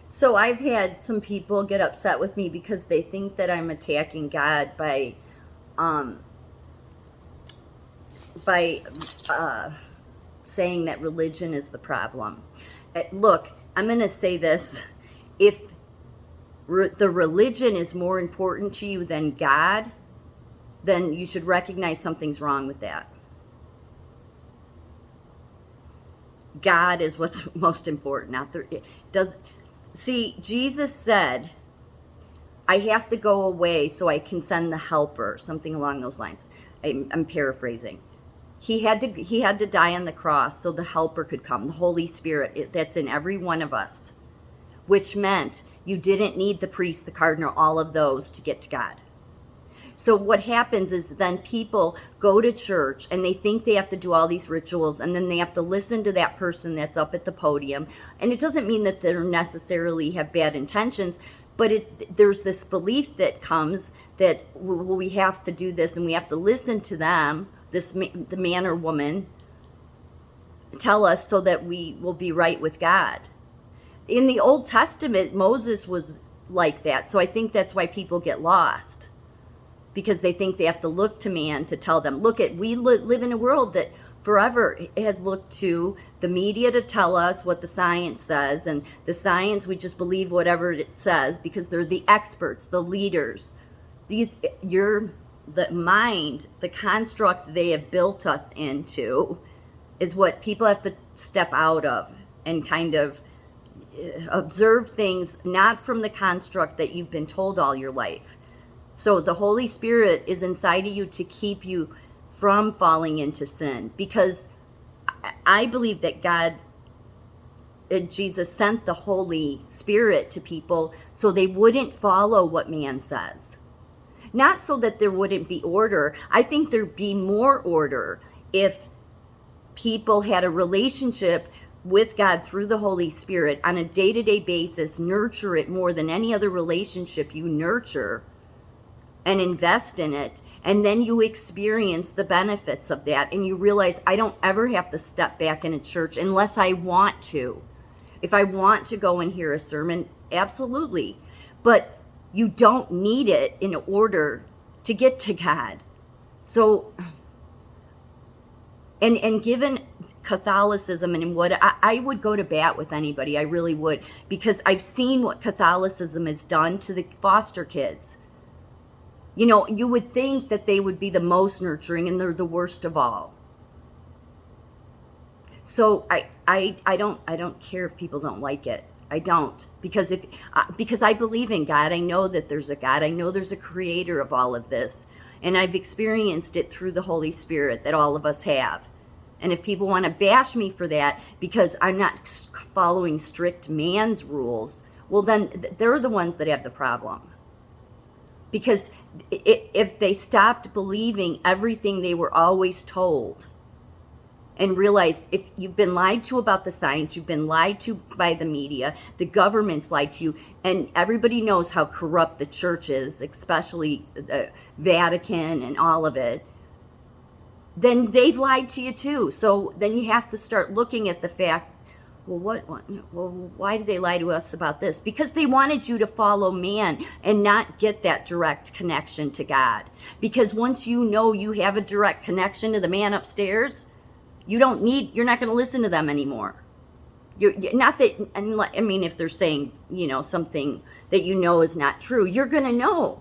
So I've had some people get upset with me because they think that I'm attacking God um, by saying that religion is the problem. Look, I'm going to say this: if the religion is more important to you than God, then you should recognize something's wrong with that. God is what's most important. Not the it does. See, Jesus said, I have to go away so I can send the helper, something along those lines. I'm paraphrasing. He had to die on the cross so the helper could come, the Holy Spirit that's in every one of us, which meant you didn't need the priest, the cardinal, all of those to get to God. So what happens is then people go to church and they think they have to do all these rituals, and then they have to listen to that person that's up at the podium. And it doesn't mean that they necessarily have bad intentions, but there's this belief that comes that we have to do this and we have to listen to them, the man or woman, tell us so that we will be right with God. In the Old Testament, Moses was like that. So I think that's why people get lost, because they think they have to look to man to tell them. We live in a world that forever has looked to the media to tell us what the science says, and the science, we just believe whatever it says because they're the experts, the leaders. The mind, the construct they have built us into is what people have to step out of and kind of observe things not from the construct that you've been told all your life. So the Holy Spirit is inside of you to keep you from falling into sin, because I believe that Jesus sent the Holy Spirit to people so they wouldn't follow what man says. Not so that there wouldn't be order. I think there'd be more order if people had a relationship with God through the Holy Spirit on a day-to-day basis, nurture it more than any other relationship you nurture, and invest in it, and then you experience the benefits of that, and you realize, I don't ever have to step back in a church unless I want to. If I want to go and hear a sermon, absolutely. But you don't need it in order to get to God. So, and given Catholicism and what I would go to bat with anybody, I really would, because I've seen what Catholicism has done to the foster kids. You know, you would think that they would be the most nurturing, and they're the worst of all. So I don't care if people don't like it. I don't, because I believe in God. I know that there's a God. I know there's a creator of all of this, and I've experienced it through the Holy Spirit that all of us have. And if people want to bash me for that because I'm not following strict man's rules, well, then they're the ones that have the problem. Because if they stopped believing everything they were always told and realized, if you've been lied to about the science, you've been lied to by the media, the government's lied to you, and everybody knows how corrupt the church is, especially the Vatican and all of it, then they've lied to you too. So then you have to start looking at the fact, well, why did they lie to us about this? Because they wanted you to follow man and not get that direct connection to God. Because once you know you have a direct connection to the man upstairs, you're not going to listen to them anymore. You're not that, I mean, if they're saying, something that is not true, you're going to know.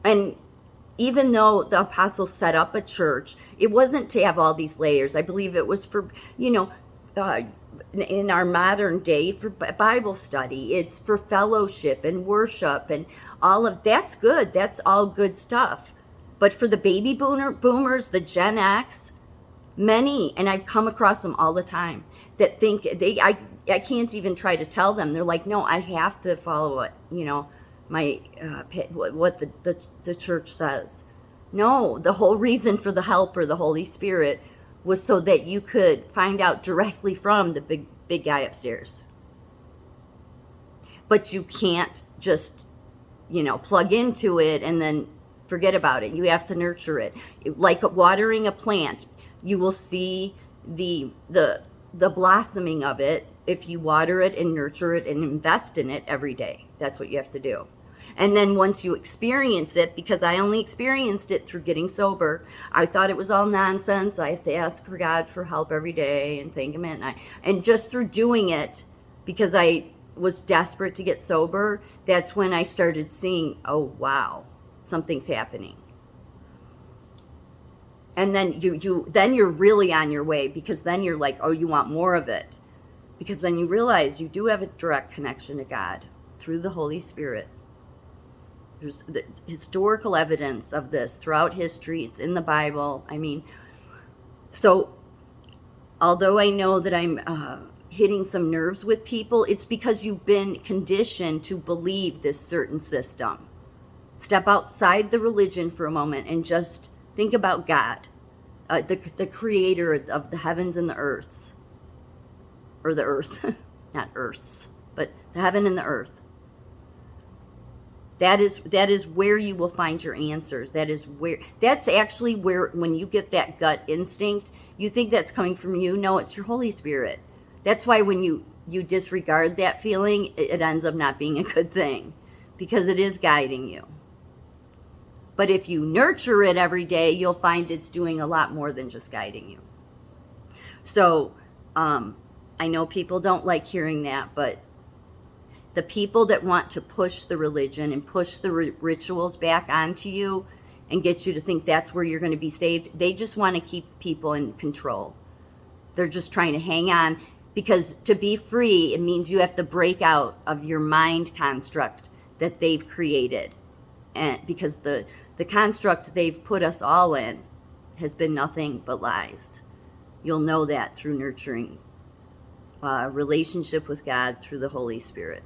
And even though the apostles set up a church, it wasn't to have all these layers. I believe it was for, in our modern day, for Bible study. It's for fellowship and worship and all of that's good. That's all good stuff. But for the baby boomers, the Gen X, many, and I've come across them all the time, that think I can't even try to tell them. They're like, no, I have to follow it, what the church says. No, the whole reason for the helper, the Holy Spirit, was so that you could find out directly from the big guy upstairs. But you can't just, plug into it and then forget about it. You have to nurture it. Like watering a plant, you will see the blossoming of it if you water it and nurture it and invest in it every day. That's what you have to do. And then once you experience it, because I only experienced it through getting sober, I thought it was all nonsense. I have to ask for God for help every day and thank him. And just through doing it, because I was desperate to get sober, that's when I started seeing, oh wow, something's happening. And then you're really on your way, because then you're like, oh, you want more of it. Because then you realize you do have a direct connection to God through the Holy Spirit. There's the historical evidence of this throughout history. It's in the Bible. I mean, so although I know that I'm hitting some nerves with people, it's because you've been conditioned to believe this certain system. Step outside the religion for a moment and just think about God, the creator of the heavens and the earths. Or the earth, not earths, but the heaven and the earth. That is where you will find your answers. That's actually where, when you get that gut instinct, you think that's coming from you. No, it's your Holy Spirit. That's why when you disregard that feeling, it ends up not being a good thing, because it is guiding you. But if you nurture it every day, you'll find it's doing a lot more than just guiding you. So I know people don't like hearing that, but the people that want to push the religion and push the rituals back onto you and get you to think that's where you're going to be saved, they just want to keep people in control. They're just trying to hang on, because to be free, it means you have to break out of your mind construct that they've created. And because the construct they've put us all in has been nothing but lies. You'll know that through nurturing a relationship with God through the Holy Spirit.